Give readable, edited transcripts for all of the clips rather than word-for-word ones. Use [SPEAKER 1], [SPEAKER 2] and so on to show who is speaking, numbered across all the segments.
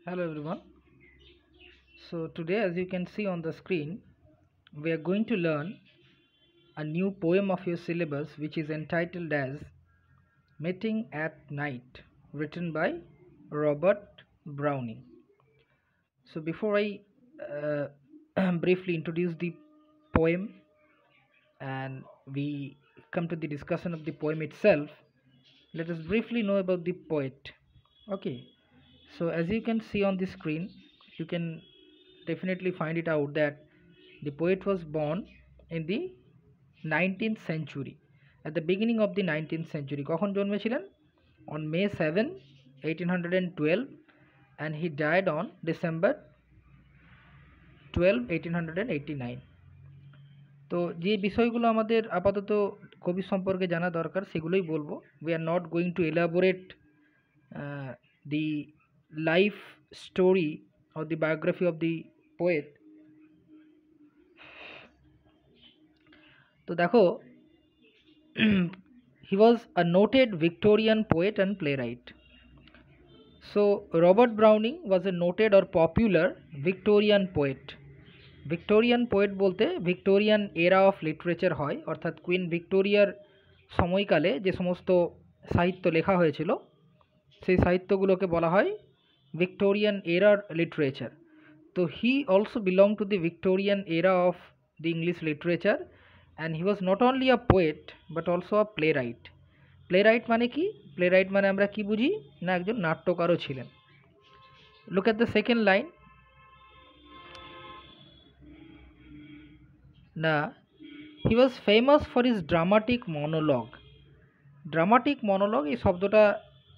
[SPEAKER 1] Hello everyone. So today, as you can see on the screen, we are going to learn a new poem of your syllabus which is entitled as Meeting at Night, written by Robert Browning. So before I briefly introduce the poem and we come to the discussion of the poem itself, let us briefly know about the poet. Okay, so as you can see on the screen, you can definitely find it out that the poet was born in the 19th century, at the beginning of the 19th century. কখন জন্মেছিলেন? On May 7, 1812, and he died on December 12, 1889. তো যে বিষয়গুলো আমাদের আপাতত কবি সম্পর্কে জানা দরকার সেগুলোই বলবো. We are not going to elaborate the life story or the biography of the poet. তো দেখো, he was a noted Victorian poet and playwright. So Robert Browning was a noted or popular Victorian poet. Victorian poet বলতে Victorian era of literature হয়, অর্থাৎ queen ভিক্টোরিয়ার সময়কালে যে সমস্ত সাহিত্য লেখা হয়েছিল সেই সাহিত্যগুলোকে বলা হয় ভিক্টোরিয়ান এরার লিটারেচার. তো he also belong to the Victorian era of the English literature, and he was not only a poet but also a playwright. Playwright মানে কি? প্লে রাইট মানে আমরা কি বুঝি না, একজন নাট্যকারও ছিলেন. Look at the second line. না, he was famous for his dramatic monologue. Dramatic monologue এই শব্দটা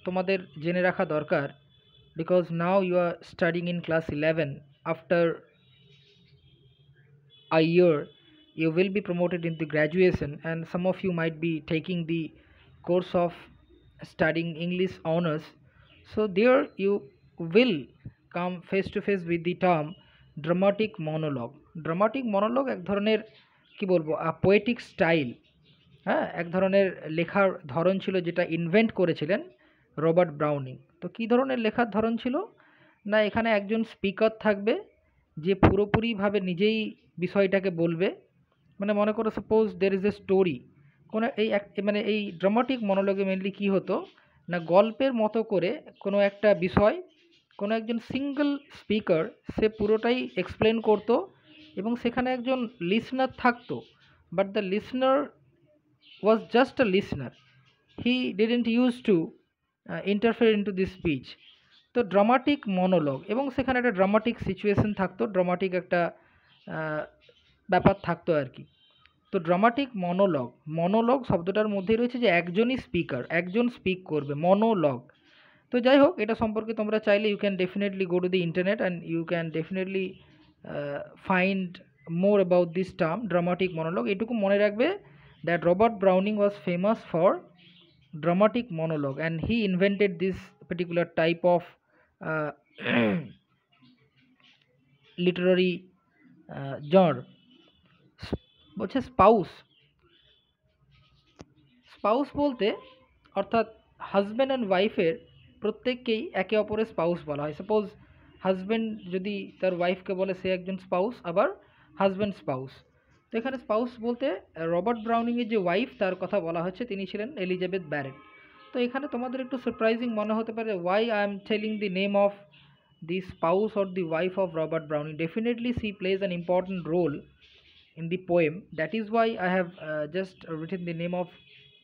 [SPEAKER 1] তোমাদের জেনে রাখা দরকার, because now you are studying in class 11. After a year you will be promoted in the graduation, and some of you might be taking the course of studying English honors. So there you will come face to face with the term dramatic monologue. Dramatic monologue এক ধরনের কি বলবো poetic style, হ্যাঁ, এক ধরনের লেখার ধরন ছিল যেটা ইনভেন্ট করেছিলেন রবার্ট ব্রাউনিং. তো কী ধরনের লেখার ধরন ছিল না, এখানে একজন স্পিকার থাকবে যে পুরোপুরিভাবে নিজেই বিষয়টাকে বলবে. মানে মনে করো suppose there is a story, কোনো মানে এই ড্রামাটিক মনোলগে মেনলি কী হতো না, গল্পের মতো করে কোনো একটা বিষয় কোনো একজন সিঙ্গল স্পিকার সে পুরোটাই এক্সপ্লেন করতো এবং সেখানে একজন লিসনার থাকতো, but the listener was just a listener. He didn't used to interfere into the speech. তো ড্রামাটিক মনোলগ, এবং সেখানে একটা ড্রামাটিক সিচুয়েশন থাকতো, ড্রামাটিক একটা ব্যাপার থাকতো আর কি. তো ড্রামাটিক মনোলগ, মনোলগ শব্দটার মধ্যেই রয়েছে যে একজনই স্পিকার, একজন স্পিক করবে, মনোলগ. তো যাই হোক, এটা সম্পর্কে তোমরা চাইলে you can definitely go to the internet and you can definitely find more about this term dramatic monologue. এটুকু মনে রাখবে that Robert Browning was famous for dramatic monologue, and he invented this particular type of uh, literary genre. বলছে spouse. Spouse বলতে অর্থাৎ husband and ওয়াইফের প্রত্যেককেই একে অপরের স্পাউস বলা হয়. সাপোজ হাজব্যান্ড যদি তার ওয়াইফকে বলে সে একজন স্পাউস, আবার হাজব্যান্ড স্পাউস. তো এখানে স্পাউস বলতে রবার্ট ব্রাউনিংয়ের যে ওয়াইফ তার কথা বলা হচ্ছে, তিনি ছিলেন এলিজাবেথ ব্যারেট. তো এখানে তোমাদের একটু সারপ্রাইজিং মনে হতে পারে, why I am telling the name of the spouse or the wife of Robert Browning. Definitely she plays an important role in the poem. That is why I have just written the name of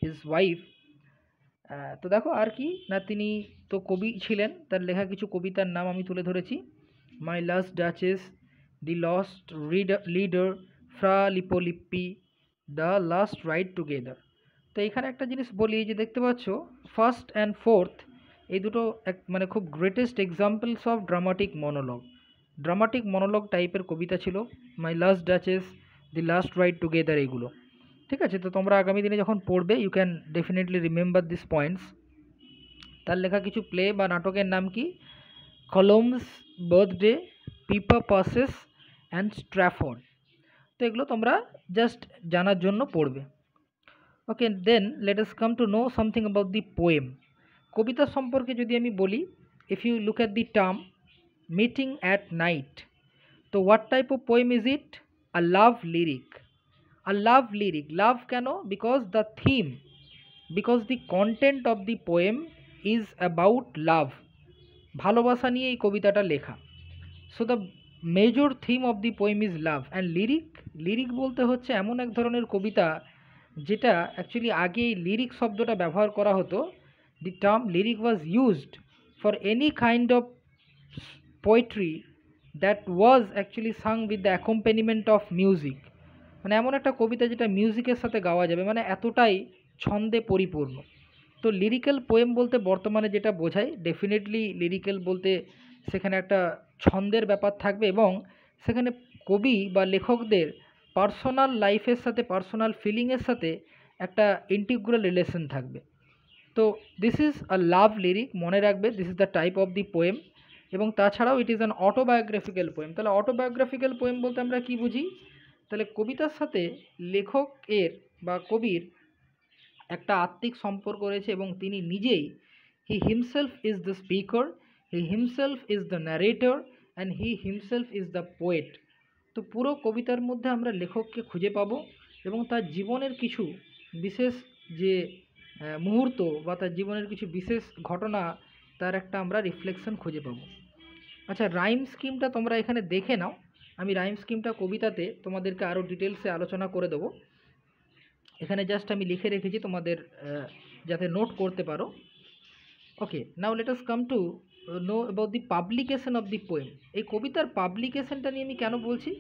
[SPEAKER 1] his wife. তো দেখো আর কি না, তিনি তো কবি ছিলেন, তার লেখা কিছু কবিতার নাম আমি তুলে ধরেছি. My last duchess, the lost leader, Fra Lippo Lippi, the last ride together. তো এখানে একটা জিনিস বলি, যে দেখতে পাচ্ছ ফার্স্ট অ্যান্ড ফোর্থ এই দুটো মানে খুব greatest examples of dramatic monologue. Dramatic monologue টাইপের কবিতা ছিল my last duchess, the last ride together, এইগুলো. ঠিক আছে, তো তোমরা আগামী দিনে যখন পড়বে you can definitely remember this points. তার লেখা কিছু প্লে বা নাটকের নাম কি? Colombe's birthday, Pippa Passes and Strafford. তো এগুলো তোমরা জাস্ট জানার জন্য পড়বে. Okay, then let us come to know something about the poem. কবিতা সম্পর্কে যদি আমি বলি, if you look at the term meeting at night. তো what type of poem is it? A love lyric. A love lyric. Love কেন? Because the theme, because the content of the poem is about love. ভালোবাসা নিয়ে এই কবিতাটা লেখা। So the major theme of the poem is love and lyric. Lyric বলতে হচ্ছে এমন এক ধরনের কবিতা যেটা অ্যাকচুয়ালি আগে এই লিরিক শব্দটা ব্যবহার করা হতো। The term lyric was used for any kind of poetry that was actually sung with the accompaniment of music. মানে এমন একটা কবিতা যেটা মিউজিকের সাথে গাওয়া যাবে, মানে এতটাই ছন্দে পরিপূর্ণ। তো লিরিক্যাল পোয়েম বলতে বর্তমানে যেটা বোঝায়, ডেফিনেটলি লিরিক্যাল বলতে সেখানে একটা ছন্দের ব্যাপার থাকবে এবং সেখানে কবি বা লেখকদের পার্সোনাল লাইফের সাথে, পার্সোনাল ফিলিংয়ের সাথে একটা ইন্টিগ্রাল রিলেশন থাকবে। তো this is a love lyric, মনে রাখবে this is the type of the poem. এবং তাছাড়াও it is an autobiographical poem. তাহলে অটোবায়োগ্রাফিক্যাল পোয়েম বলতে আমরা কি বুঝি? তাহলে কবিতার সাথে লেখকের বা কবির একটা আত্মিক সম্পর্ক রয়েছে এবং তিনি নিজেই, he himself is the speaker, he himself is the narrator and he himself is the poet. তো পুরো কবিতার মধ্যে আমরা লেখককে খুঁজে পাবো এবং তার জীবনের কিছু বিশেষ যে মুহূর্ত বা তার জীবনের কিছু বিশেষ ঘটনা, তার একটা আমরা রিফ্লেকশন খুঁজে পাবো। আচ্ছা, রাইম স্কিমটা তোমরা এখানে দেখে নাও। আমি রাইম স্কিমটা কবিতাতে তোমাদেরকে আরও ডিটেলসে আলোচনা করে দেবো। এখানে জাস্ট আমি লিখে রেখেছি তোমাদের যাতে নোট করতে পারো। Okay, now let us come to know about the publication of the poem. এই কবিতার পাবলিকেশনটা নিয়ে আমি কেন বলছি?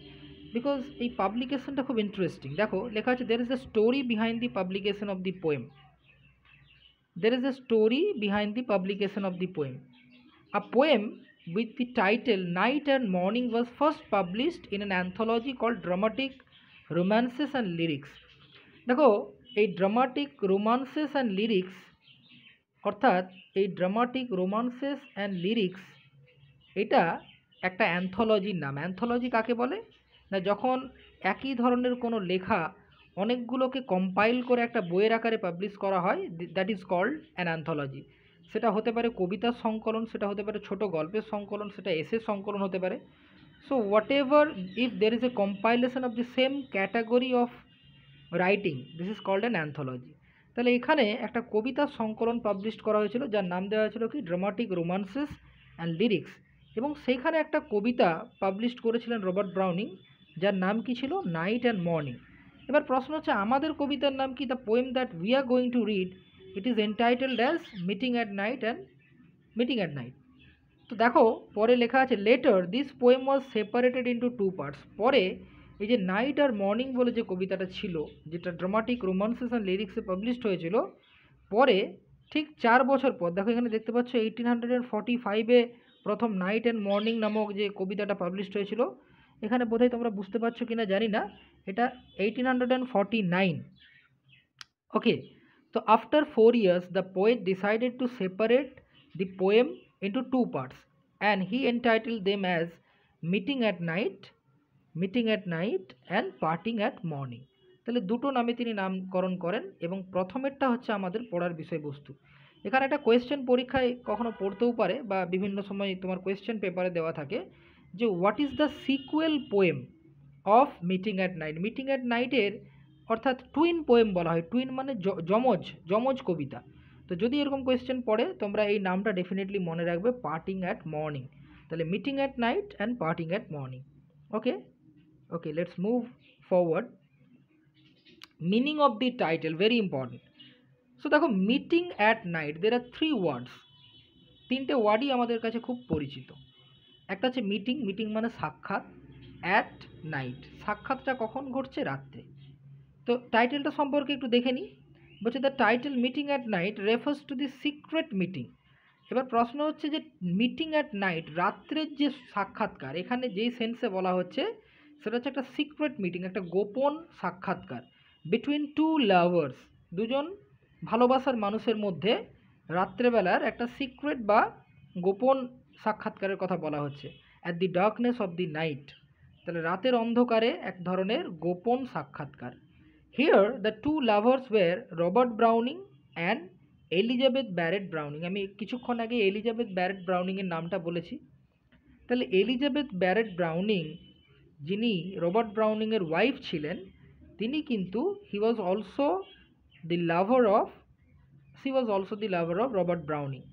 [SPEAKER 1] বিকজ এই পাবলিকেশনটা খুব ইন্টারেস্টিং। দেখো লেখা আছে, দের is a story behind the publication of the poem. There is a story behind the publication of the poem. A poem with the title Night and Morning was first published in an anthology called Dramatic Romances and Lyrics. দেখো, এই dramatic রোমান্সেস and lyrics, অর্থাৎ এই dramatic রোমান্সেস and lyrics, এটা একটা অ্যান্থোলজির নাম। Anthology কাকে বলে? না, যখন একই ধরনের কোনো লেখা অনেকগুলোকে কম্পাইল করে একটা বইয়ের আকারে পাবলিশ করা হয়, that is called an anthology. সেটা হতে পারে কবিতার সংকলন, সেটা হতে পারে ছোট গল্পের সংকলন, সেটা এসে সংকলন হতে পারে। So whatever, if there is a compilation of the same category of writing, this is called an anthology. তাহলে এখানে একটা কবিতার সংকলন পাবলিশ করা হয়েছিল যার নাম দেওয়া হয়েছিল কি, ড্রামাটিক রোমান্সেস অ্যান্ড লিরিক্স। এবং সেইখানে একটা কবিতা পাবলিশ করেছিলেন রবার্ট ব্রাউনিং, যার নাম কি ছিল, নাইট অ্যান্ড মর্নিং। এবার প্রশ্ন হচ্ছে, আমাদের কবিতার নাম কি? The poem that we are going to read, it is entitled as meeting at night and meeting at night. তো দেখো পরে লেখা আছে, later this poem was separated into two parts. পরে এই যে নাইট আর মর্নিং বলে যে কবিতাটা ছিল, যেটা ড্রামাটিক রোমান্সেস অ্যান্ড লিরিক্সে পাবলিশড হয়েছিল, পরে ঠিক 4 বছর পর, দেখো এখানে দেখতে পাচ্ছ 1845-এ প্রথম নাইট অ্যান্ড মর্নিং নামক যে কবিতাটা পাবলিশড হয়েছিল। এখানে বোধহয় তোমরা বুঝতে পারছো কিনা জানি না, এটা 1849। ওকে, তো after 4 years the poet decided to separate the poem into two parts and he entitled them as meeting at night, meeting at night and parting at morning. তাহলে দুটো নামে তিনি নামকরণ করেন এবং প্রথমেরটা হচ্ছে আমাদের পড়ার বিষয়বস্তু। এখানে একটা কোয়েশ্চেন পরীক্ষায় কখনো পড়তেও পারে বা বিভিন্ন সময় তোমার কোয়েশ্চেন পেপারে দেওয়া থাকে যে what is the sequel poem of meeting at night. Meeting at নাইটের অর্থাৎ টুইন পোয়েম বলা হয়। টুইন মানে যমজ, যমজ কবিতা। তো যদি এরকম কোয়েশ্চেন পড়ে, তোমরা এই নামটা ডেফিনেটলি মনে রাখবে, পার্টিং অ্যাট মর্নিং। তাহলে meeting at night and parting at morning. Okay, okay, let's move forward. Meaning of the title, very important. So দেখো, meeting at night, there are three words. তিনটে ওয়ার্ডই আমাদের কাছে খুব পরিচিত। একটা হচ্ছে মিটিং, মিটিং মানে সাক্ষাৎ। অ্যাট নাইট, সাক্ষাৎটা কখন ঘটছে? রাত্রে। তো টাইটেলটা সম্পর্কে একটু দেখে নিই। বলছে the title meeting at night refers to the secret meeting. এবার প্রশ্ন হচ্ছে যে মিটিং অ্যাট নাইট, রাত্রের যে সাক্ষাৎকার, এখানে যেই সেন্সে বলা হচ্ছে সেটা হচ্ছে একটা সিক্রেট মিটিং, একটা গোপন সাক্ষাৎকার বিটুইন টু লাভার্স, দুজন ভালোবাসার মানুষের মধ্যে রাত্রেবেলার একটা সিক্রেট বা গোপন সাক্ষাৎকারের কথা বলা হচ্ছে। At the darkness of the night, তাহলে রাতের অন্ধকারে এক ধরনের গোপন সাক্ষাৎকার। Here the two lovers were Robert Browning and Elizabeth Barrett Browning. আমি কিছুক্ষণ আগে এলিজাবেথ ব্যারেট ব্রাউনিংয়ের নামটা বলেছি। তাহলে এলিজাবেথ ব্যারেট ব্রাউনিং, যিনি রবার্ট ব্রাউনিংয়ের ওয়াইফ ছিলেন, তিনি কিন্তু he was also the lover of she was also the lover of Robert Browning.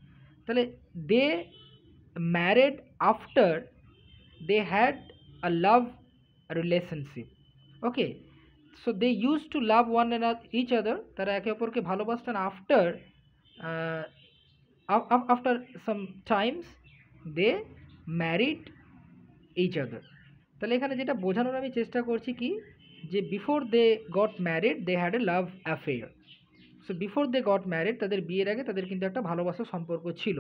[SPEAKER 1] তাহলে they married after they had a love relationship. Okay, so they used to love one another each other, তারা একে অপরকে ভালোবাসতেন uh, after some times they married each other. তাহলে এখানে যেটা বোঝানোর আমি চেষ্টা করছি কি, যে before they got married they had a love affair. So before they got married, তাদের বিয়ের আগে তাদের কিন্তু একটা ভালোবাসার সম্পর্ক ছিল।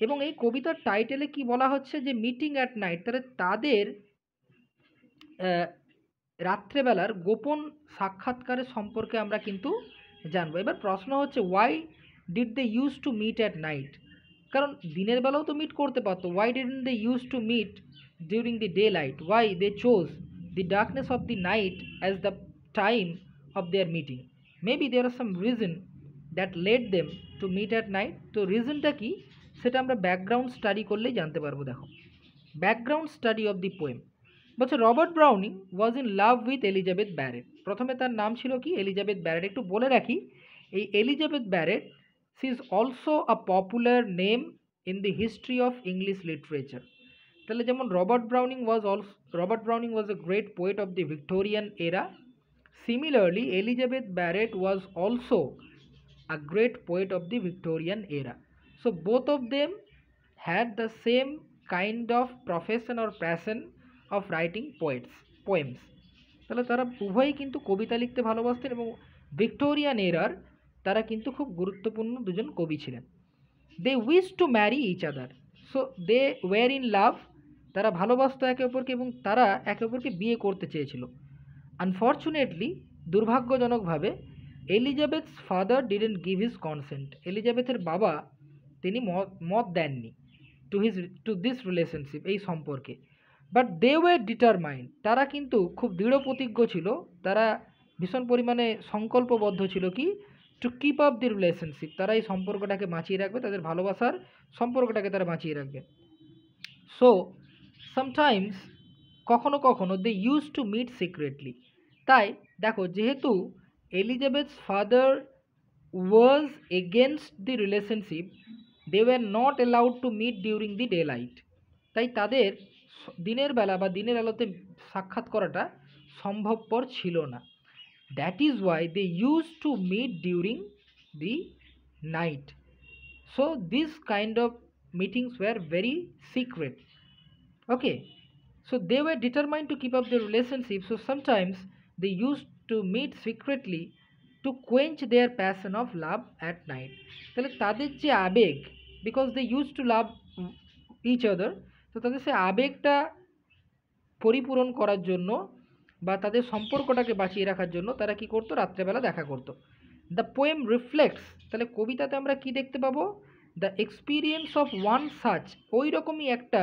[SPEAKER 1] এবং এই কবিতার টাইটেলে কি বলা হচ্ছে, যে মিটিং অ্যাট নাইট, তাহলে তাদের রাত্রেবেলার গোপন সাক্ষাৎকারের সম্পর্কে আমরা কিন্তু জানবো। এবার প্রশ্ন হচ্ছে, why did they use to meet at night? কারণ দিনের বেলাও তো মিট করতে পারতো। Why didn't they use to meet during the daylight? Why they chose the darkness of the night as the time of their meeting? Maybe there are some reason that led them to meet at night. তো রিজনটা কি, সেটা আমরা background study করলেই জানতে পারবো। দেখো, background study of the poem বলছে, Robert Browning was in love with Elizabeth Barrett. প্রথমে তার নাম ছিল কি, এলিজাবেথ ব্যারেট। একটু বলে রাখি, এই Elizabeth Barrett she is also a popular name in the history of English literature. তাহলে যেমন Robert Browning was a great poet of the Victorian era, similarly Elizabeth Barrett was also a great poet of the Victorian era. So both of them had the same kind of profession or passion of writing poems. তাহলে তারা উভয়ই কিন্তু কবিতা লিখতে ভালোবাসতেন, এবং Victorian error তারা কিন্তু খুব গুরুত্বপূর্ণ দুজন কবি ছিলেন। They wish to marry each other, so they were in love, তারা ভালোবাসতো একে অপরকে এবং তারা একে অপরকে বিয়ে করতে চেয়েছিল। আনফর্চুনেটলি, দুর্ভাগ্যজনকভাবে, Elizabeth's father didn't give his consent, এলিজাবেথের বাবা তিনি মত দেননি টু দিস রিলেশনশিপ, এই সম্পর্কে। বাট দে ওয়ার ডিটারমাইন্ড, তারা কিন্তু খুব দৃঢ় প্রতিজ্ঞ ছিল, তারা ভীষণ পরিমাণে সংকল্পবদ্ধ ছিল কি, to keep up the relationship, তারা এই সম্পর্কটাকে বাঁচিয়ে রাখবে, তাদের ভালোবাসার সম্পর্কটাকে তারা বাঁচিয়ে রাখবে। সো সামটাইমস, কখনো কখনো, they use to meet secretly. তাই দেখো, যেহেতু Elizabeth's father was against the relationship, they were not allowed to meet during the daylight, তাই তাদের দিনের বেলা বা দিনের আলোতে সাক্ষাৎ করাটা সম্ভবপর ছিল না। That is why they use to meet during the night. So this kind of meetings were very secret. Okay, so they were determined to keep up their relationship, so sometimes they used to meet secretly to quench their passion of love at night. তাহলে তাদের যে আবেগ, because they use to love each other, তো তাদের সে আবেগটা পরিপূরণ করার জন্য বা তাদের সম্পর্কটাকে বাঁচিয়ে রাখার জন্য তারা কি করতো, রাত্রেবেলা দেখা করতো। দ্য পোয়েম রিফ্লেক্টস, তাহলে কবিতাতে আমরা কি দেখতে পাবো, the experience of one such, ওই রকমই একটা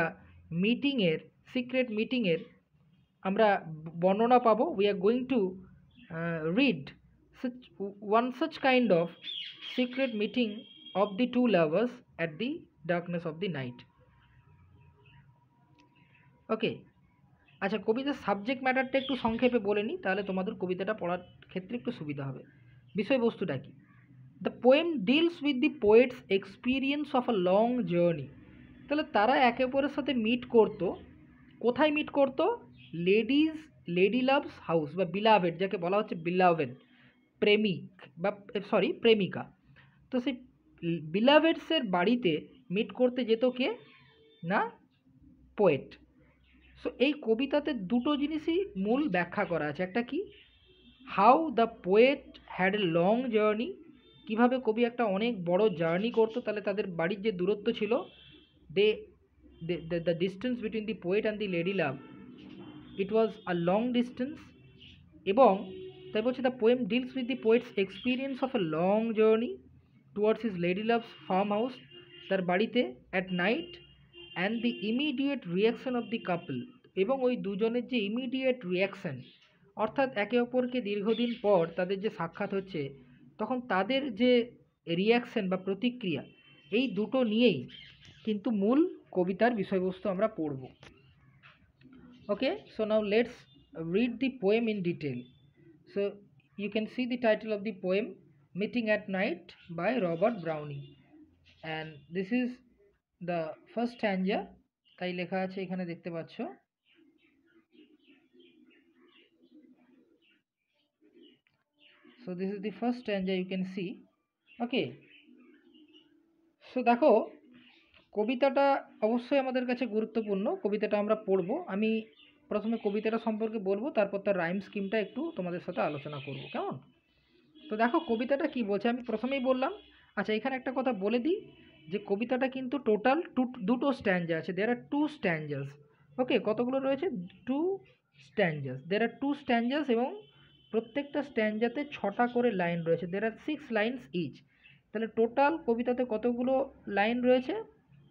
[SPEAKER 1] মিটিংয়ের, সিক্রেট মিটিংয়ের আমরা বর্ণনা পাবো। We are going to read one such kind of secret meeting of the two lovers at the darkness of the night. Okay, আচ্ছা, কবিতার সাবজেক্ট ম্যাটারটা একটু সংক্ষেপে বলে নিই, তাহলে তোমাদের কবিতাটা পড়ার ক্ষেত্রে একটু সুবিধা হবে। বিষয়বস্তুটা কি, the poem deals with the poet's experience of a long journey. তাহলে তারা একে অপরের সাথে মিট করতো, কোথায় মিট করতো, লেডি লাভস হাউস বা বিলাভেড, যাকে বলা হচ্ছে বিলাভেড, প্রেমিক বা প্রেমিকা। তো সেই বিলাভেডসের বাড়িতে মিট করতে যেত কে না, পোয়েট। সো এই কবিতাতে দুটো জিনিসই মূল ব্যাখ্যা করা আছে। একটা কি, how the poet had a long journey, কীভাবে কবি একটা অনেক বড় জার্নি করতো, তাহলে তাদের বাড়ির যে দূরত্ব ছিল, the distance between the poet and the lady love, it was a long distance. এবং তাই বলছে, the poem deals with the poet's experience of a long journey towards his lady love's farmhouse, তার বাড়িতে at night, and the immediate reaction of the couple, এবং ওই দুজনের যে immediate reaction, অর্থাৎ একে অপরকে দীর্ঘদিন পর তাদের যে সাক্ষাৎ হচ্ছে, তখন তাদের যে রিয়াকশন বা প্রতিক্রিয়া, এই দুটো নিয়েই কিন্তু মূল কবিতার বিষয়বস্তু আমরা পড়ব। ওকে, so now let's read the poem in detail. So you can see the title of the poem, Meeting at Night by Robert Browning, and this is the first stanza. তাই লেখা আছে এখানে দেখতে পাচ্ছ। So this is the first stanza, you can see. Okay, so দেখো কবিতাটা অবশ্যই আমাদের কাছে গুরুত্বপূর্ণ, কবিতাটা আমরা পড়ব। আমি প্রথমে কবিতাটা সম্পর্কে বলবো, তারপর তার রাইম স্কিমটা একটু তোমাদের সাথে আলোচনা করব, কেমন? তো দেখো কবিতাটা কি বলছে, আমি প্রথমেই বললাম। আচ্ছা, এখানে একটা কথা বলে দিই যে কবিতাটা কিন্তু টোটাল দুটো স্ট্যান্জা আছে, দেয়ার আর টু স্ট্যান্জাস। ওকে, কতগুলো রয়েছে? টু স্ট্যান্জাস, দেয়ার আর টু স্ট্যান্জাস, এবং প্রত্যেকটা স্ট্যান্জাতে 6টা করে লাইন রয়েছে, দেয়ার আর 6 লাইনস ইচ। তাহলে টোটাল কবিতাতে কতগুলো লাইন রয়েছে?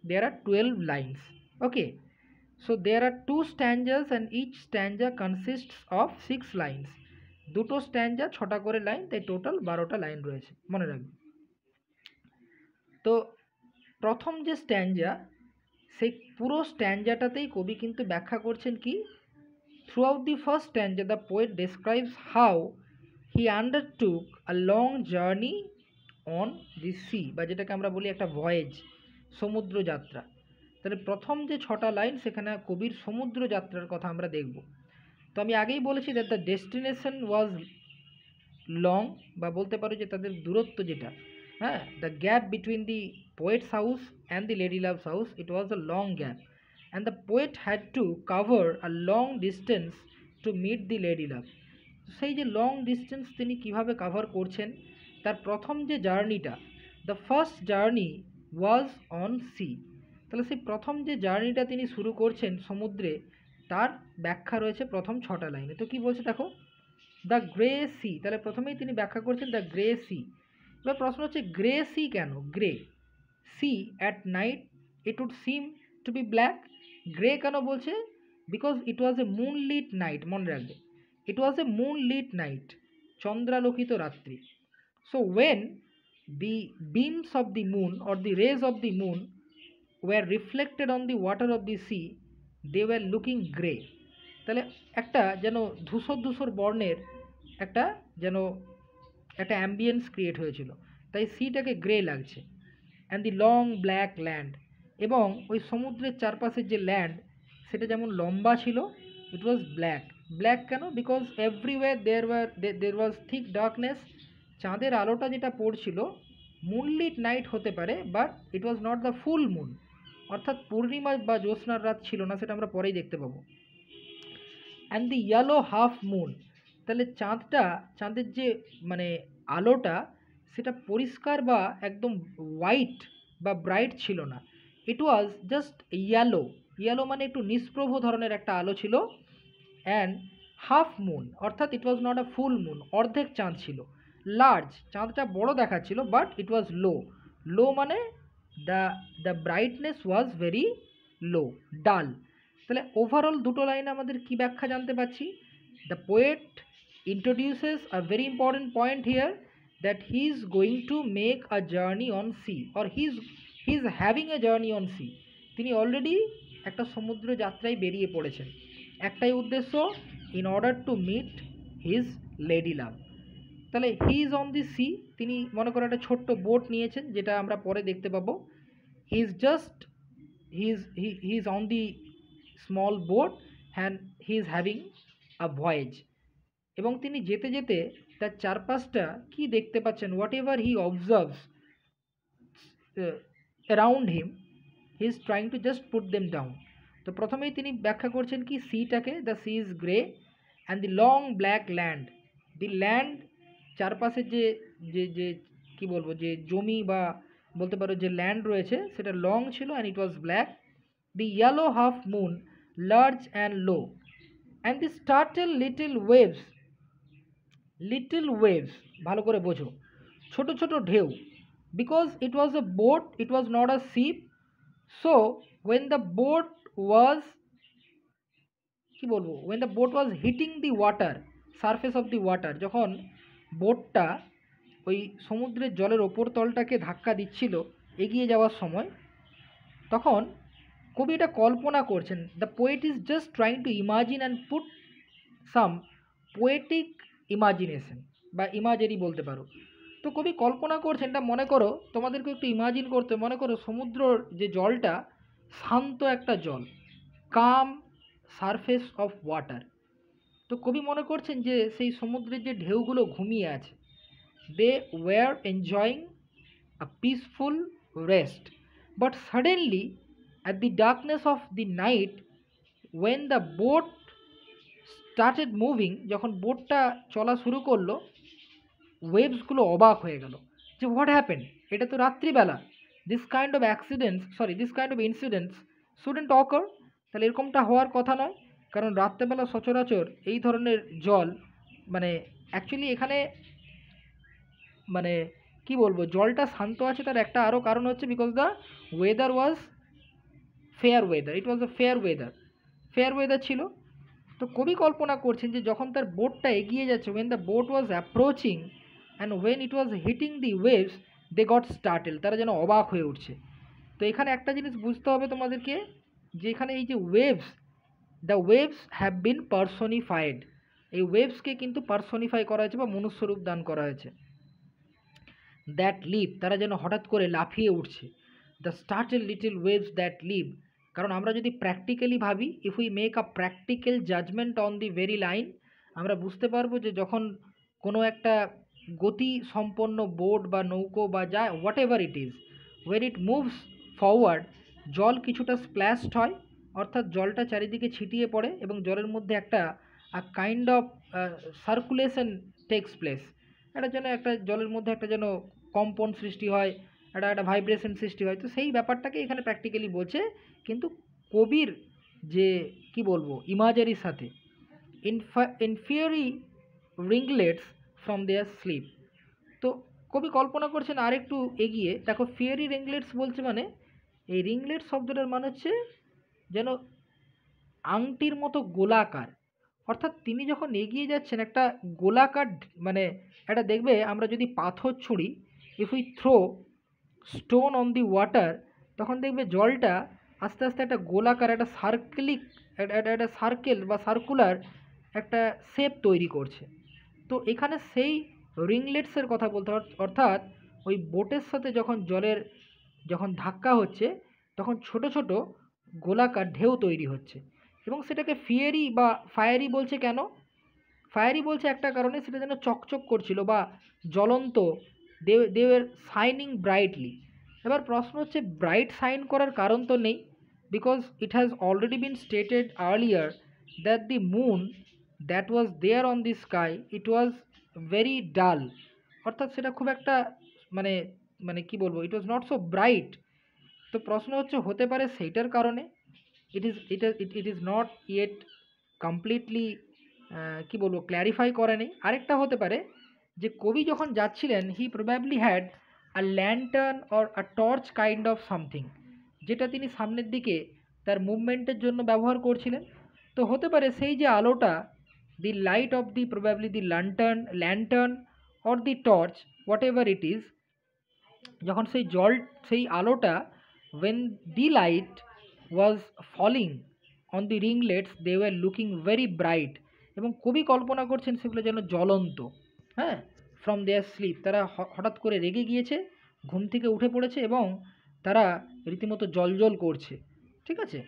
[SPEAKER 1] There are 12 lines. Okay, so there are two stanzas and each stanza consists of 6 lines. দুটো স্ট্যান্জা 6টা করে লাইন, তাই টোটাল 12টা লাইন রয়েছে, মনে রাখবে। তো প্রথম যে স্ট্যান্জা, সেই পুরো স্ট্যান্জাটাতেই কবি কিন্তু ব্যাখ্যা করছেন কি, throughout the first stanza the poet describes how he undertook a long journey on the sea, বা যেটাকে আমরা বলি একটা ভয়েজ, সমুদ্র যাত্রা। তাহলে প্রথম যে 6টা লাইন, সেখানে কবির সমুদ্র যাত্রার কথা আমরা দেখব। তো আমি আগেই বলেছি that the destination was long, বা বলতে পারো যে তাদের দূরত্ব যেটা, হ্যাঁ, the gap between the poet's house and the lady love's house, it was a long gap, and the poet had to cover a long distance to meet the lady love. সেই যে লং ডিস্টেন্স তিনি কিভাবে cover করছেন, তার প্রথম যে জার্নিটা, the first journey was on sea. তাহলে সেই প্রথম যে জার্নিটা তিনি শুরু করছেন সমুদ্রে, তার ব্যাখ্যা রয়েছে প্রথম 6টা লাইনে। তো কি বলছে দেখো, দ্য গ্রে সি, তাহলে প্রথমেই তিনি ব্যাখ্যা করছেন দ্য গ্রে সি। এবার প্রশ্ন হচ্ছে গ্রে সি কেন? Grey sea at night it would seem to be black. Grey কেন বলছে? Because it was a moonlit night, মনে রাখবে, it was a moonlit night, চন্দ্রালোকিত রাত্রি। So when the beams of the moon or the rays of the moon were reflected on the water of the sea, they were looking grey. তাহলে একটা যেন ধূসর ধূসর বর্ণের একটা যেন একটা অ্যাম্বিয়েন্স ক্রিয়েট হয়েছিল, তাই সিটাকে গ্রে লাগছে। And the long black land, এবং ওই সমুদ্রের চারপাশের যে ল্যান্ড, সেটা যেমন লম্বা ছিল, ইট ওয়াজ ব্ল্যাক। ব্ল্যাক কেন? Because everywhere there was thick darkness. চাঁদের আলোটা যেটা পড়ছিল, মুনলিট নাইট হতে পারে, but it was not the full moon, অর্থাৎ পূর্ণিমা বা জ্যোৎস্নার রাত ছিল না, সেটা আমরা পরেই দেখতে পাবো। And the yellow half moon, তাহলে চাঁদের যে মানে আলোটা, সেটা পরিষ্কার বা একদম হোয়াইট বা ব্রাইট ছিল না, ইট ওয়াজ জাস্ট ইয়েলো। ইয়েলো মানে একটু নিষ্প্রভ ধরনের একটা আলো ছিল। অ্যান্ড হাফ মুন, অর্থাৎ ইট was not a full moon, অর্ধেক চাঁদ ছিল। লার্জ, চাঁদটা বড় দেখাচ্ছিল, বাট ইট ওয়াজ লো। লো মানে the brightness was very low, ডাল। তাহলে ওভারঅল দুটো লাইনে আমাদের কি ব্যাখ্যা জানতে পারছি? The poet introduces a very important point here, that he is going to make a journey on sea, or he is having a journey on sea. তিনি অলরেডি একটা সমুদ্র যাত্রায় বেরিয়ে পড়েছেন, একটাই উদ্দেশ্য, in order to meet his lady love. তাহলে he is on the sea, তিনি মনে করো একটা ছোট্ট বোট নিয়েছেন, যেটা আমরা পরে দেখতে পাবো। He is on the small boat and he is having a voyage. এবং তিনি যেতে যেতে তার চারপাশটা কি দেখতে পাচ্ছেন, whatever he observes around him, he is trying to just put them down. তো প্রথমেই তিনি ব্যাখ্যা করছেন কি, সিটাকে, the sea is grey and the long black land. The land, চারপাশের যে যে যে কী বলবো, যে জমি বা বলতে পারো যে ল্যান্ড রয়েছে, সেটা লং ছিল, and it was black. The yellow half moon large and low, and the startle little waves, ভালো করে বোঝো, ছোট ছোট ঢেউ। Because it was a boat, it was not a ship. So when the boat was, কি বলবো, when the boat was hitting the water, surface of the water, যখন বোটটা ওই সমুদ্রের জলের ওপর তলটাকে ধাক্কা দিচ্ছিল এগিয়ে যাওয়ার সময়, তখন কবি এটা কল্পনা করছেন, the poet is just trying to imagine and put some poetic imagination বা ইমাজেরি বলতে পারো। তো কবি কল্পনা করছেন, এটা মনে করো তোমাদেরকে একটু ইমাজিন করতে, মনে করো সমুদ্রর যে জলটা শান্ত একটা জল, কাম সারফেস অফ ওয়াটার। তো কবি মনে করছেন যে সেই সমুদ্রের যে ঢেউগুলো ঘুমিয়ে আছে, they were enjoying a peaceful rest, but suddenly at the darkness of the night when the boat started moving, যখন বোটটা চলা শুরু করলো, ওয়েভসগুলো অবাক হয়ে গেল যে হোয়াট হ্যাপেন, এটা তো রাত্রিবেলা, this kind of incidents shouldn't occur, তাহলে এরকমটা হওয়ার কথা নয়, কারণ রাত্রেবেলা সচরাচর এই ধরনের জল মানে অ্যাকচুয়ালি এখানে মানে কি বলবো, জলটা শান্ত আছে তার একটা আরও কারণ হচ্ছে because the weather was fair weather, it was a fair weather ছিল। তো কবি কল্পনা করছেন যে যখন তার বোটটা এগিয়ে যাচ্ছে, when the boat was approaching and when it was hitting the waves, they got startle, তারা যেন অবাক হয়ে উঠছে। তো এখানে একটা জিনিস বুঝতে হবে তোমাদেরকে, যে এখানে এই যে waves, the waves have been personified, এই ওয়েভসকে কিন্তু পার্সনিফাই করা হয়েছে বা মনুষ্যরূপ দান করা হয়েছে। দ্যাট লিভ, তারা যেন হঠাৎ করে লাফিয়ে উঠছে, the startle little waves that leave. কারণ আমরা যদি প্র্যাকটিক্যালি ভাবি, if we make a practical judgement on the very line, আমরা বুঝতে পারবো যে যখন কোনো একটা গতি সম্পন্ন বোট বা নৌকো বা যা whatever it is, when it moves forward, জল কিছুটা স্প্ল্যাশড হয়, অর্থাৎ জলটা চারিদিকে ছিটিয়ে পড়ে এবং জলের মধ্যে একটা kind of circulation takes place, এটা যেন একটা জলের মধ্যে একটা যেন কম্পন সৃষ্টি হয়, একটা ভাইব্রেশন সৃষ্টি হয়। তো সেই ব্যাপারটাকে এখানে প্র্যাকটিক্যালি বলছে, কিন্তু কবির যে কি বলবো ইমাজারির সাথে ইনফিয়ারি রিংলেটস ফ্রম দেয়ার স্লিপ। তো কবি কল্পনা করছেন আর একটু এগিয়ে, দেখো ফিয়ারি রিংলেটস বলছে মানে, এই রিংলেট শব্দটার মানে হচ্ছে যেন আংটির মতো গোলাকার, অর্থাৎ তিনি যখন এগিয়ে যাচ্ছেন একটা গোলাকার মানে একটা দেখবে আমরা যদি পাথর ছুঁড়ি, if we throw stone on the water, তখন দেখবে জলটা আস্তে আস্তে একটা গোলাকার একটা একটা সার্কেল বা সার্কুলার একটা শেপ তৈরি করছে। তো এখানে সেই রিংলেটসের কথা বলতে অর্থাৎ ওই বোটের সাথে যখন জলের যখন ধাক্কা হচ্ছে, তখন ছোট ছোট গোলাকার ঢেউ তৈরি হচ্ছে, এবং সেটাকে ফিয়ারি বা ফায়ারি বলছে কেন? ফায়ারি বলছে একটা কারণে, সেটা যেন চকচক করছিল বা জ্বলন্ত, দে ওয়ার শাইনিং ব্রাইটলি। এবার প্রশ্ন হচ্ছে ব্রাইট শাইন করার কারণ তো নেই, because it has already been stated earlier that the moon that was there on the sky it was very dull, অর্থাৎ সেটা খুব একটা মানে মানে কি বলবো, it was not so bright. তো প্রশ্ন হচ্ছে হতে পারে সেইটার কারণে, it is not yet completely কি বলবো ক্ল্যারিফাই করে নেই। আরেকটা হতে পারে যে কবি যখন যাচ্ছিলেন, he probably had a lantern or a torch kind of something, যেটা তিনি সামনের দিকে তার মুভমেন্টের জন্য ব্যবহার করছিলেন। তো হতে পারে সেই যে আলোটা, the light of the probably the lantern or the torch, whatever it is, যখন সেই আলোটা when the light was falling on the ringlets they were looking very bright, এবং কবি কল্পনা করছেন সেগুলো যেন জ্বলন্ত, হ্যাঁ, ফ্রম দেয়ার স্লিপ, তারা হঠাৎ করে রেগে গিয়েছে, ঘুম থেকে উঠে পড়েছে এবং তারা রীতিমতো জ্বলজ্বল করছে। ঠিক আছে,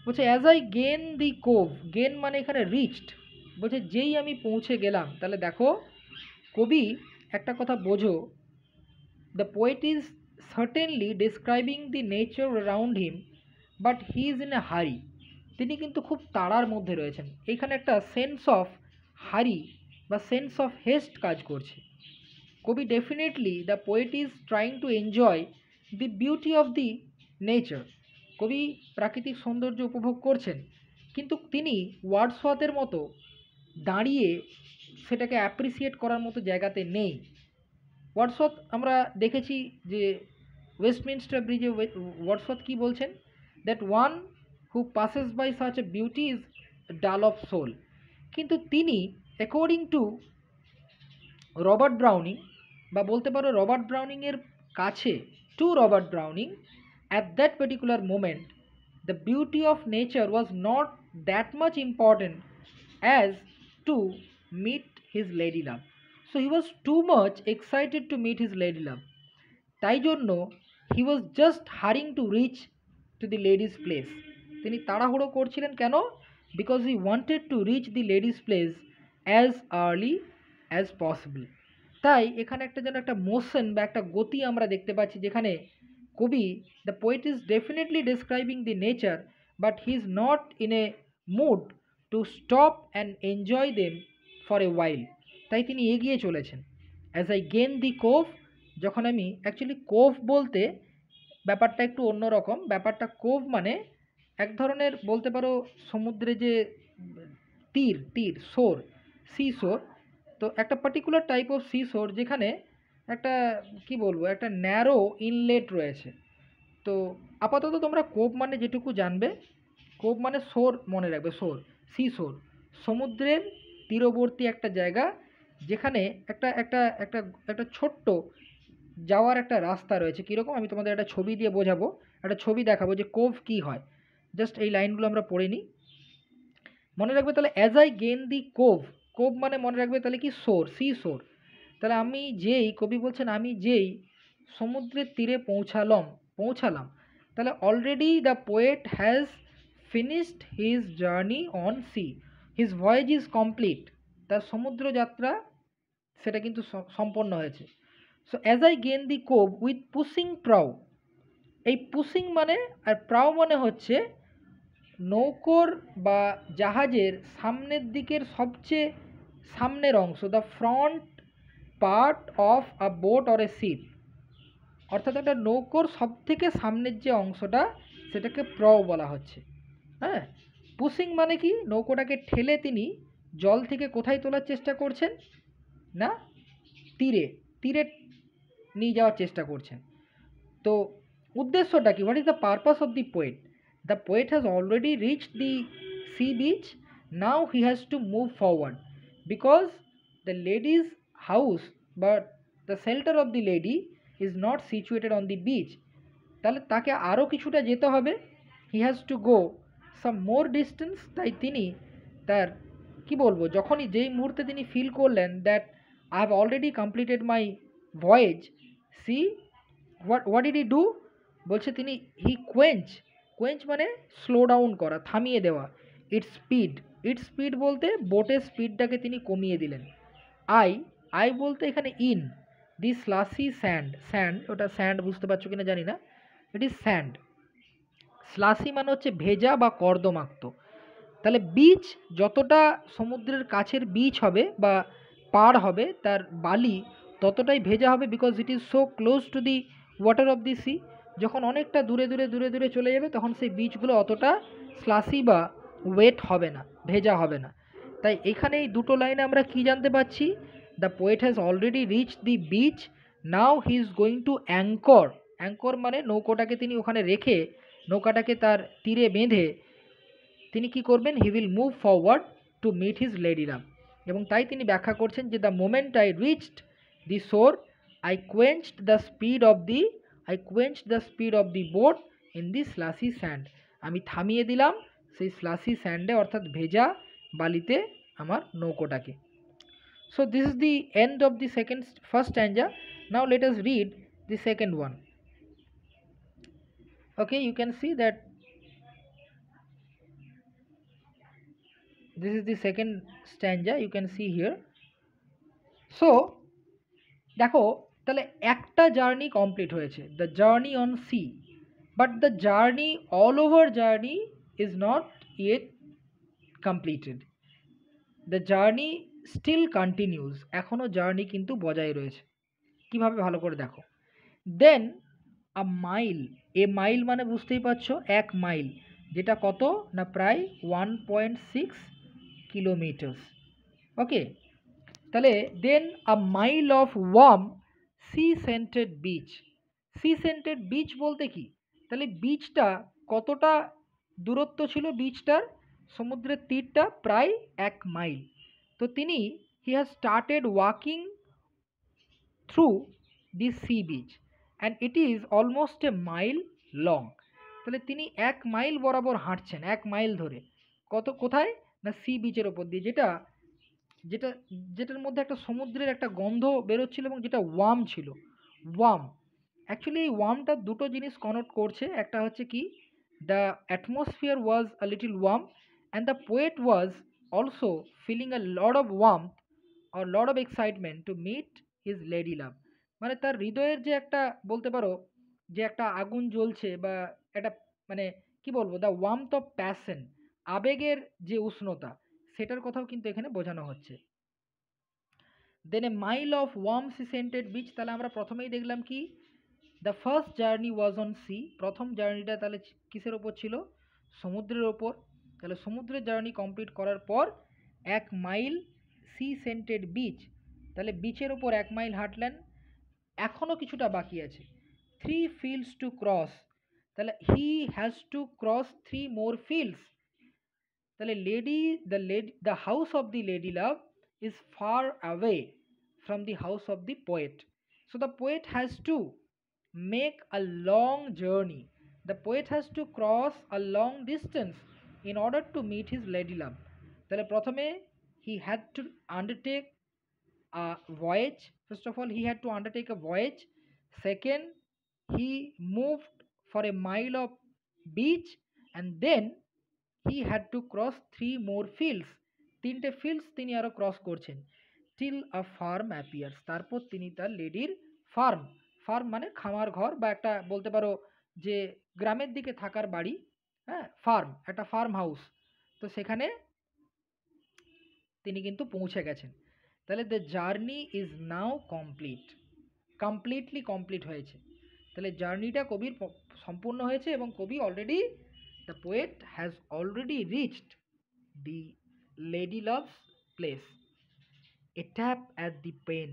[SPEAKER 1] বলছে as I gain the cove, gain মানে এখানে রিচড, বলছে যেই আমি পৌঁছে গেলাম। তাহলে দেখো কবি একটা কথা বোঝো, the poet is certainly describing the nature around him but he is in a হারি, তিনি কিন্তু খুব তাড়ার মধ্যে রয়েছেন। এইখানে একটা সেন্স অফ হারি বা সেন্স অফ হেস্ট কাজ করছে। কবি definitely the poet is trying to enjoy the beauty of the nature, কবি প্রাকৃতিক সৌন্দর্য উপভোগ করছেন, কিন্তু তিনি ওয়ার্ডসওয়ার্থের মতো দাঁড়িয়ে সেটাকে অ্যাপ্রিসিয়েট করার মতো জায়গাতে নেই। ওয়ার্ডসওয়ার্থ আমরা দেখেছি যে ওয়েস্টমিনস্টার ব্রিজে ওয়ার্ডসওয়ার্থ কী বলছেন, that one who passes by such a beauty is dull of soul, কিন্তু তিনি অ্যাকর্ডিং টু রবার্ট ব্রাউনিং বা বলতে পারো রবার্ট ব্রাউনিংয়ের কাছে, to Robert Browning at that particular moment the beauty of nature was not that much important as to meet his lady love. So he was too much excited to meet his lady love, তাই জন্য he was just hurrying to reach to the lady's place. তিনি তাড়াহুড়ো করছিলেন কেন? Because he wanted to reach the lady's place as early as possible. তাই এখানে একটা যেন একটা মোশন বা একটা গতি আমরা দেখতে পাচ্ছি, যেখানে কবি, the poet is definitely describing the nature, but he is not in a mood to stop and enjoy them for a while. তাই তিনি এগিয়ে চলেছেন। As I gain the cove, যখন আমি অ্যাকচুয়ালি কোভ বলতে ব্যাপারটা একটু অন্যরকম। ব্যাপারটা কোভ মানে এক ধরনের বলতে পারো সমুদ্রে যে তীর তীর সোর, সি সোর। তো একটা পার্টিকুলার টাইপ অফ সি সোর যেখানে একটা কি বলবো একটা ন্যারো ইনলেট রয়েছে। তো আপাতত তোমরা কোভ মানে যেটুকু জানবে, কোভ মানে সোর মনে রাখবে, সোর, সি সোর, সমুদ্রের তীরবর্তী একটা জায়গা যেখানে একটা একটা একটা একটা ছোট্ট যাওয়ার একটা রাস্তা রয়েছে। কীরকম আমি তোমাদের একটা ছবি দিয়ে বোঝাবো, একটা ছবি দেখাবো যে কোভ কী হয়। জাস্ট এই লাইনগুলো আমরা পড়ে নিই, মনে রাখবে তাহলে। As I gain the cove, cove মানে মনে রাখবে তাহলে কি সোর, সি সোর। তাহলে আমি যেই, কবি বলছেন আমি যেই সমুদ্রের তীরে পৌঁছালাম, তাহলে already the poet has finished his journey on sea, his voyage is complete. তার সমুদ্র যাত্রা সেটা কিন্তু সম্পন্ন হয়েছে। So as I gain the cove with pushing prow, এই পুশিং মানে আর প্রাউ মানে হচ্ছে নৌকোর বা জাহাজের সামনের দিকের সবচেয়ে সামনের অংশ, the front part of a boat or a ship. অর্থাৎ একটা নৌকোর সব থেকে সামনের যে অংশটা সেটাকে প্রও বলা হচ্ছে। হ্যাঁ, পুশিং মানে কি, নৌকোটাকে ঠেলে তিনি জল থেকে কোথায় তোলার চেষ্টা করছেন না, তীরে, তীরে নিয়ে যাওয়ার চেষ্টা করছেন। তো উদ্দেশ্যটা কি, what is the purpose of the poet? The poet has already reached the sea beach, now he has to move forward because the lady's house বা the shelter of the lady is not situated on the beach. তাহলে তাকে আরও কিছুটা যেতে হবে, he has to go some more distance. তাই তিনি তার কি বলবো, যখনই যেই মুহূর্তে তিনি ফিল করলেন that I have already completed my voyage, see what did he do, বলছে তিনি হি কোয়েঞ্চ মানে স্লো ডাউন করা, থামিয়ে দেওয়া। ইটস স্পিড বলতে বোটের স্পিডটাকে তিনি কমিয়ে দিলেন। আই আই বলতে এখানে ইন দি স্লাসি স্যান্ড, ওটা স্যান্ড বুঝতে পারছো কিনা জানি না, ইট ইজ স্যান্ড। স্লাসি মানে হচ্ছে ভেজা বা কর্দমাক্ত। তাহলে বিচ যতটা সমুদ্রের কাছের বিচ হবে বা পাড় হবে, তার বালি ততটাই ভেজা হবে, because it is so close to the water of the sea. যখন অনেকটা দূরে দূরে দূরে দূরে চলে যাবে তখন সেই বিচগুলো অতটা স্লাসি বা ওয়েট হবে না, ভেজা হবে না। তাই এখানে এই দুটো লাইনে আমরা কি জানতে পারছি, the poet has already rich the beach, now he is going to anchor. Anchor মানে নৌকোটাকে তিনি ওখানে রেখে, নৌকাটাকে তার তীরে বেঁধে তিনি কি করবেন, he will move forward to meet his lady love. এবং তাই তিনি ব্যাখ্যা করছেন যে the moment I reached the shore I quenched the speed of the boat in the slushy sand. আমি থামিয়ে দিলাম সেই স্লাসি স্যান্ডে, অর্থাৎ ভেজা বালিতে আমার নৌকোটাকে। So this is the end of the first stanza. Now let us read the second one. Okay, you can see that this is the second stanza, you can see here. So দেখো তাহলে একটা journey complete হয়েছে, the journey on sea, but the journey all over journey is not yet completed. The journey still continues, এখনও journey কিন্তু বজায় রয়েছে। কিভাবে, ভালো করে দেখো। দেন আ মাইল, এ মাইল মানে বুঝতেই পারছো 1 মাইল, যেটা কত না প্রায় 1.6 কিলোমিটার্স। ওকে, তাহলে then a mile of warm sea scented beach. Sea scented beach বলতে কি, তাহলে বিচটা কতটা দূরত্ব ছিল, বিচটার সমুদ্রের তীরটা প্রায় 1 মাইল। তো তিনি he has started walking through the sea beach and it is almost A mile long. তাহলে তিনি 1 মাইল বরাবর হাঁটছেন, 1 মাইল ধরে। কোথায়? না সি বিচের ওপর দিয়ে, যেটা যেটা যেটার মধ্যে একটা সমুদ্রের একটা গন্ধ বেরোচ্ছিল এবং যেটা ওয়ার্ম ছিল। ওয়ার্ম, অ্যাকচুয়ালি এই ওয়ার্মটা দুটো জিনিস কনোট করছে। একটা হচ্ছে কি, the atmosphere was a little warm and the poet was also feeling a lot of warm or lot of excitement to meet his lady love। মানে তার হৃদয়ের যে একটা, বলতে পারো যে একটা আগুন জ্বলছে, বা একটা, মানে কি বলবো, দ্য ওয়ার্মথ অফ প্যাশন, আবেগের যে উষ্ণতা, সেটার কথাও কিন্তু এখানে বোঝানো হচ্ছে। Then a mile of warm sea scented beach, তাহলে আমরা প্রথমেই দেখলাম কি, the first journey was on sea, প্রথম জার্নিটা তাহলে কিসের ওপর ছিল? সমুদ্রের ওপর। তাহলে সমুদ্রের জার্নি কমপ্লিট করার পর 1 মাইল সি সেন্টেড বিচ, তাহলে বিচের ওপর 1 মাইল হাঁটলেন। এখনও কিছুটা বাকি আছে, 3 fields টু ক্রস, তাহলে হি has to cross 3 more fields। তাহলে the house of the lady love is far away from the house of the poet. So the poet has to make a long journey. The poet has to cross a long distance in order to meet his lady love। তাহলে প্রথমে he had to undertake a voyage. First of all, he had to undertake a voyage. Second, he moved for a mile of beach, and then he had to cross 3 more fields। 3টে fields তিনি আরো cross করছেন। till a farm appears, তারপর তিনি তার লেডির farm, farm মানে খামার ঘর, বা একটা বলতে পারো যে গ্রামের দিকে থাকার বাড়ি, হ্যাঁ, ফার্ম, একটা ফার্ম হাউস, তো সেখানে তিনি কিন্তু পৌঁছে গেছেন। তাহলে the journey is now complete, completely complete হয়েছে। তাহলে জার্নিটা কবির সম্পূর্ণ হয়েছে এবং কবি already, the poet has already reached the lady love's place, a tap at the pane.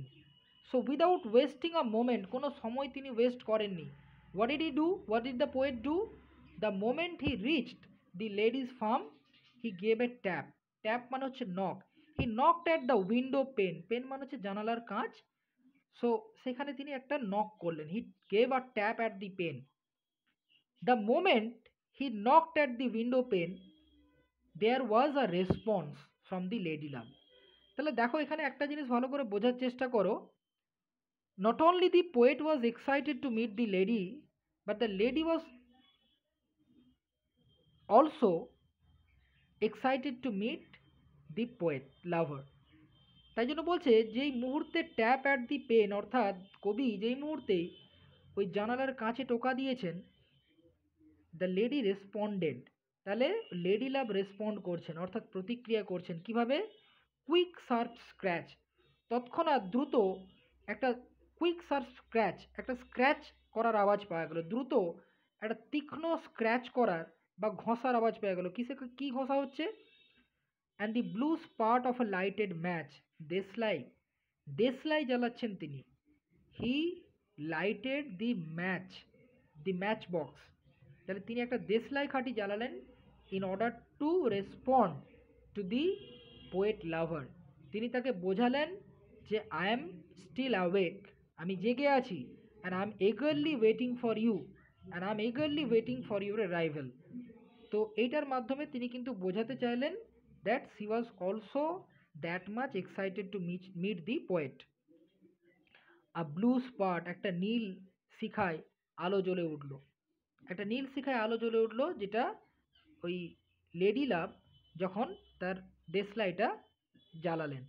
[SPEAKER 1] So without wasting a moment, কোনো সময় তিনি ওয়েস্ট করেননি। What did he do, what did the poet do? The moment he reached the lady's farm, he gave a tap. Tap মানে হচ্ছে knock. He knocked at the window pane, pane মানে হচ্ছে জানালার কাঁচ। সো সেখানে তিনি একটা নক করলেন, he gave a tap at the pane. The moment he knocked at the window pane, there was a response from the lady love. তাহলে দেখো এখানে একটা জিনিস ভালো করে বোঝার চেষ্টা করো। Not only the poet was excited to meet the lady, but the lady was also excited to meet the poet lover. তাই জন্য বলছে যেই মুহূর্তে ট্যাপ অ্যাট দি পেন, অর্থাৎ কবি যেই মুহূর্তে ওই জানালার কাছে টোকা দিয়েছেন, দ্য লেডি রেসপন্ডেড, তাহলে লেডি লাভ রেসপন্ড করছেন, অর্থাৎ প্রতিক্রিয়া করছেন। কিভাবে? কুইক শার্প স্ক্র্যাচ, তৎক্ষণাৎ দ্রুত একটা কুইক শার্প স্ক্র্যাচ, একটা স্ক্র্যাচ করার আওয়াজ পাওয়া গেল, দ্রুত একটা তীক্ষ্ণ স্ক্র্যাচ করার বা ঘষার আওয়াজ পাওয়া গেল। কি ঘষা হচ্ছে? And the blue spurt of a lighted match, দেশলাই, দেশলাই জ্বালাচ্ছেন তিনি। He lighted the match box, তাহলে তিনি একটা দেশলাই খাঁটি জ্বালালেন। In order to respond to the poet lover, তিনি তাকে বোঝালেন যে আই এম স্টিল অ্যাওয়েক, আমি জেগে আছি, and I am eagerly waiting for you, and I am eagerly waiting for your arrival. তো এইটার মাধ্যমে তিনি কিন্তু বোঝাতে চাইলেন that she was also that much excited to meet the poet. A blue spot, একটা নীল শিখায় আলো জ্বলে উঠলো, একটা নীল শিখায় আলো জ্বলে উঠলো, যেটা ওই লেডি লাভ যখন তার দেশলাইটা জ্বালালেন।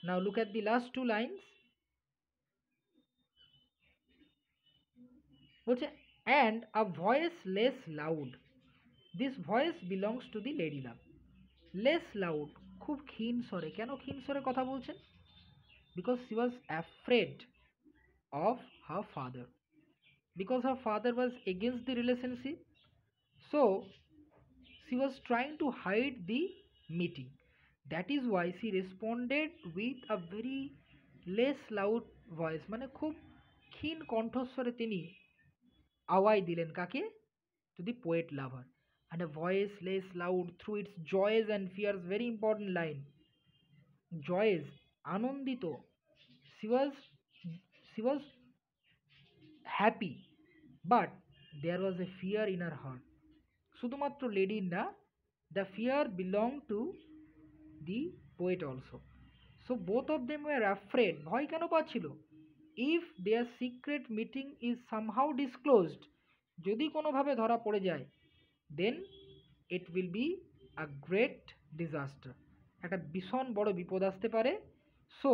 [SPEAKER 1] Now look at the last 2 lines. বলছে and a voice less loud, this voice belongs to the lady love. Less loud, খুব ক্ষীণ স্বরে। কেন ক্ষীণ স্বরে কথা বলছেন? Because she was afraid of her father, because her father was against the relationship, so she was trying to hide the meeting. That is why she responded with a very less loud voice, মানে খুব ক্ষীণ কণ্ঠস্বরে তিনি আওয়াজ দিলেন কাকে? to the poet lover। and a voice less loud through its joys and fears, very important line, joys, আনন্দিত, she was she was happy, but there was a fear in her heart. শুধুমাত্র লেডির না, the fear belonged to the poet also. So both of them were afraid. ভয় কেন পাচ্ছিল? If their secret meeting is somehow disclosed, যদি কোনোভাবে ধরা পড়ে যায়, then it will be a great disaster. একটা ভীষণ বড় বিপদ আসতে পারে। So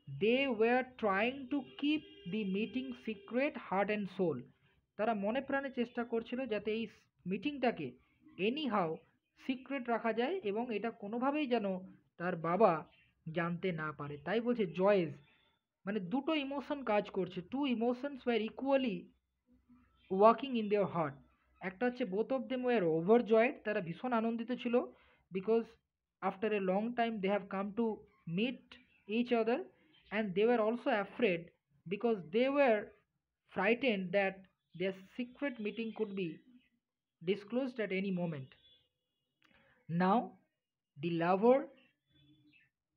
[SPEAKER 1] they were trying to keep the meeting secret heart and soul. তারা মনে প্রাণে চেষ্টা করছিল যাতে এই মিটিংটাকে এনি হাউ সিক্রেট রাখা যায় এবং এটা কোনোভাবেই যেন তার বাবা জানতে না পারে। তাই বলছে জয়েস, মানে দুটো ইমোশন কাজ করছে, two emotions were equally working in their heart. একটা হচ্ছে both of them were overjoyed, তারা ভীষণ আনন্দিত ছিল, because after a long time they have come to meet each other, and they were also afraid because they were frightened that their secret meeting could be disclosed at any moment. Now the lover,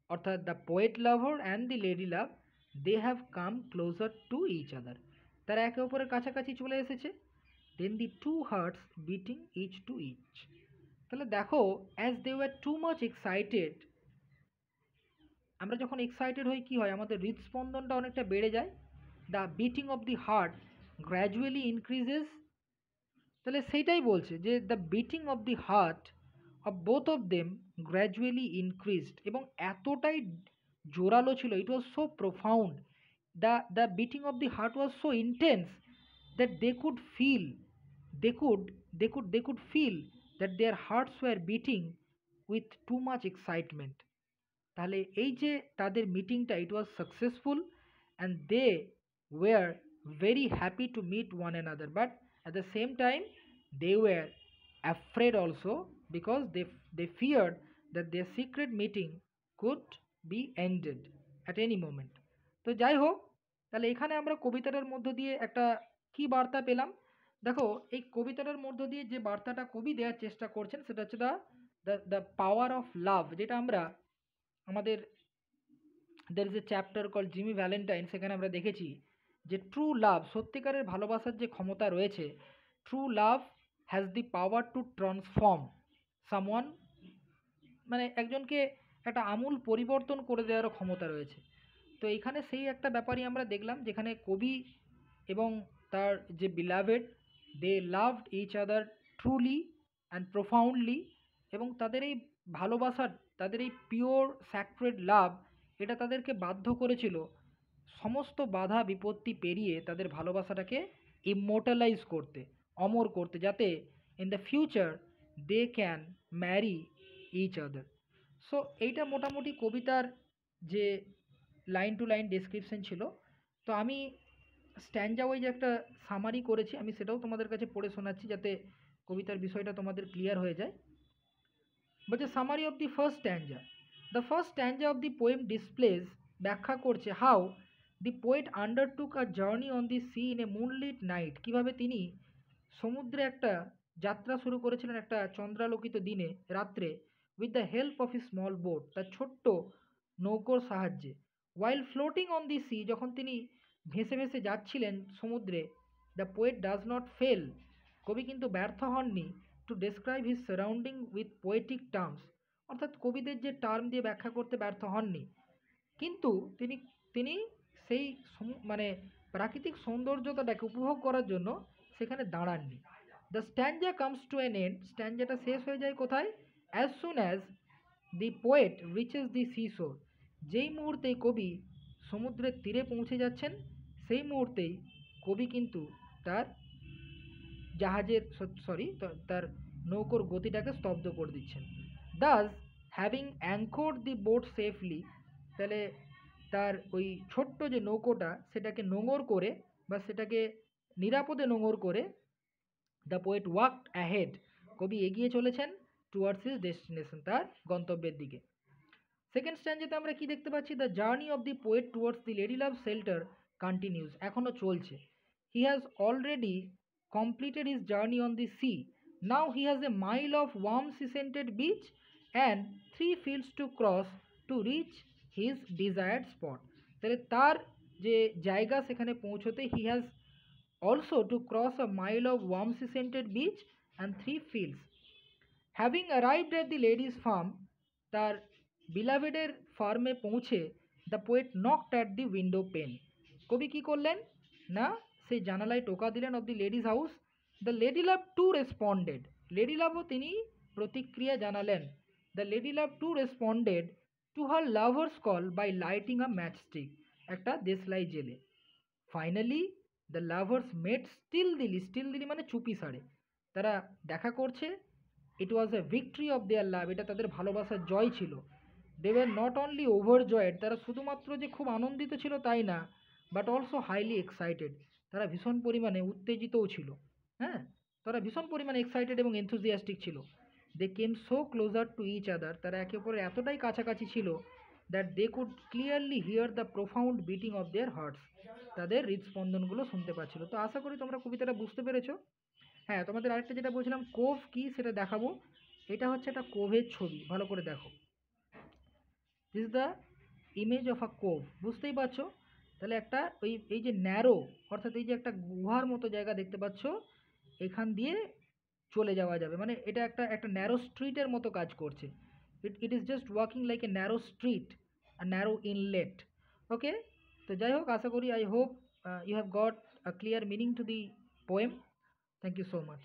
[SPEAKER 1] অর্থাৎ the poet lover and the lady love, they have come closure to each other, তারা একে অপরের কাছাকাছি চলে এসেছে। Then the two hearts beating each to each. তাহলে দেখো, as they were too much excited, আমরা যখন এক্সাইটেড হই কী হয়, আমাদের হৃদস্পন্দনটা অনেকটা বেড়ে যায়। The beating of the heart gradually increases. তাহলে সেইটাই বলছে যে the beating of the heart of both of them gradually increased, এবং এতটাই জোরালো ছিল, it was so profound, the beating of the heart was so intense that they could feel, they could feel that their hearts were beating with too much excitement. তাহলে এই যে তাদের মিটিংটা, it was successful and they were very happy to meet one another, but at the same time they were afraid also because they feared that their secret meeting could be ended at any moment. তো যাই হোক, তাহলে এখানে আমরা কবিতাটার মধ্য দিয়ে একটা কি বার্তা পেলাম? দেখো, এই কবিতাটার মধ্য দিয়ে যে বার্তাটা কবি দেওয়ার চেষ্টা করছেন সেটা হচ্ছে দ্য পাওয়ার অফ লাভ, যেটা আমরা আমাদের দের is A chapter call Jimmy Valentine, সেখানে আমরা দেখেছি যে ট্রু লাভ, সত্যিকারের ভালোবাসার যে ক্ষমতা রয়েছে, true love has the power to transform someone, মানে একজনকে একটা আমূল পরিবর্তন করে দেওয়ারও ক্ষমতা রয়েছে। তো এখানে সেই একটা ব্যাপারই আমরা দেখলাম, যেখানে কবি এবং তার যে beloved, they loved each other truly and profoundly, এবং তাদের এই ভালোবাসার, তাদের এই পিওর স্যাক্রেড লাভ, এটা তাদেরকে বাধ্য করেছিল সমস্ত বাধা বিপত্তি পেরিয়ে তাদের ভালোবাসাটাকে ইমমর্টালাইজ করতে, অমর করতে, যাতে in the future they can marry each other. So এইটা মোটামুটি কবিতার যে লাইন টু লাইন ডেসক্রিপশন ছিল। তো আমি স্ট্যান্ডা ওয়াইজ একটা সামারি করেছি, আমি সেটাও তোমাদের কাছে পড়ে শোনাচ্ছি যাতে কবিতার বিষয়টা তোমাদের ক্লিয়ার হয়ে যায়। বলছে summary of the first stanza. The first stanza of the poem displays, ব্যাখ্যা করছে how the poet undertook a journey on the sea in a moonlit night, কীভাবে তিনি সমুদ্রে একটা যাত্রা শুরু করেছিলেন একটা চন্দ্রালোকিত দিনে, রাত্রে, with the help of E small boat, তার ছোট্ট নৌকোর সাহায্যে। ওয়াইল ফ্লোটিং অন দি সি, যখন তিনি ভেসে ভেসে যাচ্ছিলেন সমুদ্রে, the poet does not fail, কবি কিন্তু ব্যর্থ হননি, to describe his surrounding with poetic terms, অর্থাৎ কবিদের যে টার্ম দিয়ে ব্যাখ্যা করতে ব্যর্থ হননি, কিন্তু তিনি তিনি সেই মানে প্রাকৃতিক সৌন্দর্যতাটাকে উপভোগ করার জন্য সেখানে দাঁড়াননি। The stanza comes to an end, স্ট্যান্ডাটা শেষ হয়ে যায় কোথায়? As soon as the poet reaches the sea shore, যেই মুহূর্তেই কবি সমুদ্রের তীরে পৌঁছে যাচ্ছেন, সেই মুহূর্তেই কবি কিন্তু তার জাহাজের তার নৌকোর গতিটাকে স্তব্ধ করে দিচ্ছেন। দাস হ্যাভিং অ্যাঙ্কোর্ড দি বোট সেফলি, তাহলে তার ওই ছোট্ট যে নৌকোটা সেটাকে নোঙর করে বা সেটাকে নিরাপদে নোঙর করে, দ্য পোয়েট ওয়াকড অ্যাহেড, কবি এগিয়ে চলেছেন টুয়ার্ডস হিজ ডেস্টিনেশন, তার গন্তব্যের দিকে। সেকেন্ড স্ট্যান্ডাতে আমরা কি দেখতে পাচ্ছি? The journey of the poet towards the lady love shelter continuous, এখনও চলছে। He has already completed his journey on the sea. Now he has a mile of warm sea-scented beach and 3 fields to cross to reach his desired spot. তাহলে তার যে জায়গা সেখানে পৌঁছতে he has also to cross a mile of warm sea scented beach and 3 fields. Having arrived at the lady's farm, তার বিলাভেডের ফার্মে পৌঁছে the poet knocked at the window pane. কবি কী করলেন না, সেই জানালায় টোকা দিলেন of the lady's house. The lady love too responded, lady লাভও তিনি প্রতিক্রিয়া জানালেন। The lady love too responded to her lover's call by lighting a ম্যাচস্টিক, একটা দেশলাই জেলে। Finally the lovers met stealthily, stealthily মানে চুপি সারে, তারা দেখা করছে। ইট was A victory of their লাভ, এটা তাদের ভালোবাসার জয় ছিল। They were not only overjoyed, তারা শুধুমাত্র যে খুব আনন্দিত ছিল তাই না, বাট অলসো হাইলি এক্সাইটেড, তারা ভীষণ পরিমাণে উত্তেজিতও ছিল। হ্যাঁ, তারা ভীষণ পরিমাণে এক্সাইটেড এবং এনথুজিয়াস্টিক ছিল। They came so closer to each other, তারা একে অপরের এতটাই কাছাকাছি ছিল that they could clearly hear the profound beating of their hearts, তাদের হৃদস্পন্দনগুলো শুনতে পাচ্ছিল। তো আশা করি তোমরা কবিতাটা বুঝতে পেরেছো। হ্যাঁ, তোমাদের আরেকটা যেটা বলছিলাম কোভ কি সেটা দেখাবো। এটা হচ্ছে একটা কোভের ছবি, ভালো করে দেখো। This the image of a cove, বুঝতেই পারছো। তাহলে একটা এই যে ন্যারো, অর্থাৎ এই যে একটা গুহার মতো জায়গা দেখতে পাচ্ছ, এখান দিয়ে চলে যাওয়া যাবে, মানে এটা একটা একটা ন্যারো স্ট্রিটের মতো কাজ করছে। It is just working like a narrow street, a narrow inlet. Okay, তো যাই হোক, আশা করি I hope you have got a clear meaning to the poem. Thank you so much.